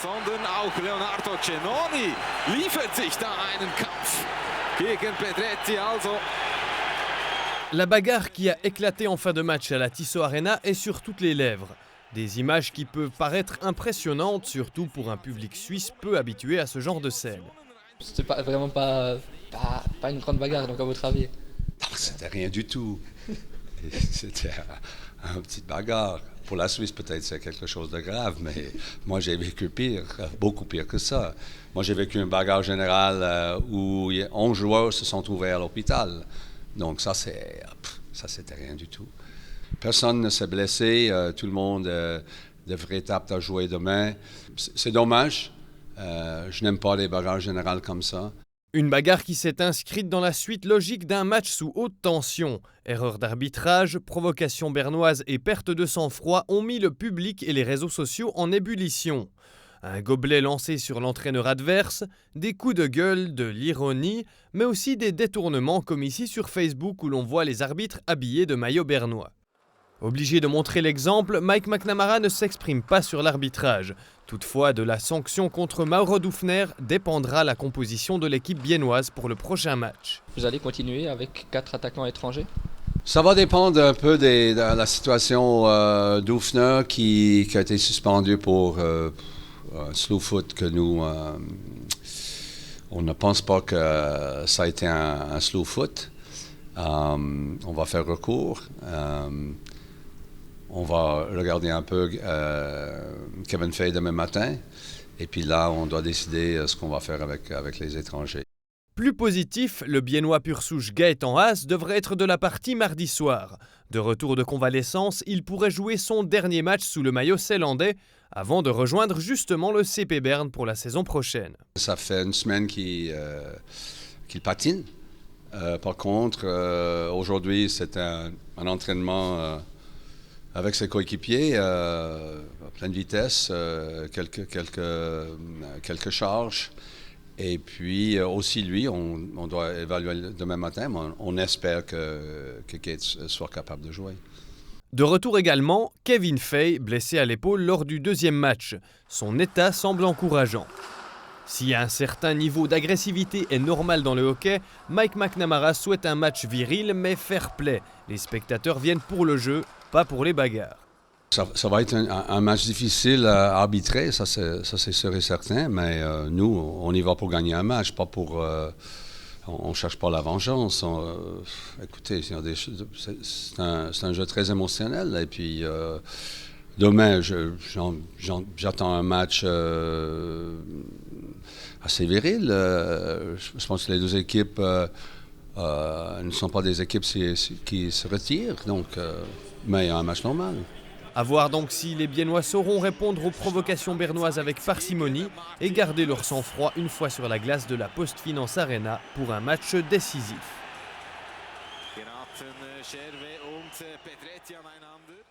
sondern auch Leonardo Cenoni liefert sich da einen Kampf gegen Pedretti. La bagarre qui a éclaté en fin de match à la Tissot Arena est sur toutes les lèvres. Des images qui peuvent paraître impressionnantes, surtout pour un public suisse peu habitué à ce genre de scène. C'était vraiment pas une grande bagarre, donc à votre avis? C'était rien du tout. C'était une petite bagarre. Pour la Suisse, peut-être c'est quelque chose de grave, mais moi j'ai vécu pire, beaucoup pire que ça. Moi j'ai vécu une bagarre générale où 11 joueurs se sont trouvés à l'hôpital. Donc ça c'était rien du tout. Personne ne s'est blessé, tout le monde devrait être apte à jouer demain. C'est dommage, je n'aime pas les bagarres générales comme ça. Une bagarre qui s'est inscrite dans la suite logique d'un match sous haute tension. Erreurs d'arbitrage, provocations bernoises et perte de sang-froid ont mis le public et les réseaux sociaux en ébullition. Un gobelet lancé sur l'entraîneur adverse, des coups de gueule, de l'ironie, mais aussi des détournements comme ici sur Facebook où l'on voit les arbitres habillés de maillots bernois. Obligé de montrer l'exemple, Mike McNamara ne s'exprime pas sur l'arbitrage. Toutefois, de la sanction contre Mauro Dufner dépendra la composition de l'équipe biennoise pour le prochain match. Vous allez continuer avec 4 attaquants étrangers? Ça va dépendre un peu de la situation Dufner qui a été suspendu pour un slow foot que nous... on ne pense pas que ça a été un slow foot. On va faire recours. On va regarder un peu Kevin Fay demain matin. Et puis là, on doit décider ce qu'on va faire avec les étrangers. Plus positif, le biennois pur souche Gaëtan Haas devrait être de la partie mardi soir. De retour de convalescence, il pourrait jouer son dernier match sous le maillot zélandais avant de rejoindre justement le CP Berne pour la saison prochaine. Ça fait une semaine qu'il patine. Par contre, aujourd'hui, c'est un entraînement avec ses coéquipiers, à pleine vitesse, quelques charges. Et puis aussi lui, on doit évaluer demain matin, mais on espère que Gates soit capable de jouer. De retour également, Kevin Fay, blessé à l'épaule lors du deuxième match. Son état semble encourageant. Si un certain niveau d'agressivité est normal dans le hockey, Mike McNamara souhaite un match viril mais fair-play. Les spectateurs viennent pour le jeu, pas pour les bagarres. Ça va être un match difficile à arbitrer, ça c'est sûr et certain, mais nous, on y va pour gagner un match, pas pour... on ne cherche pas la vengeance. Écoutez, c'est un jeu très émotionnel, et puis demain, j'attends un match assez viril. Je pense que les deux équipes ne sont pas des équipes qui se retirent, donc, mais un match normal. À voir donc si les Biennois sauront répondre aux provocations bernoises avec parcimonie et garder leur sang-froid une fois sur la glace de la PostFinance Arena pour un match décisif. Geraten Scherwe und Pedretti aneinander.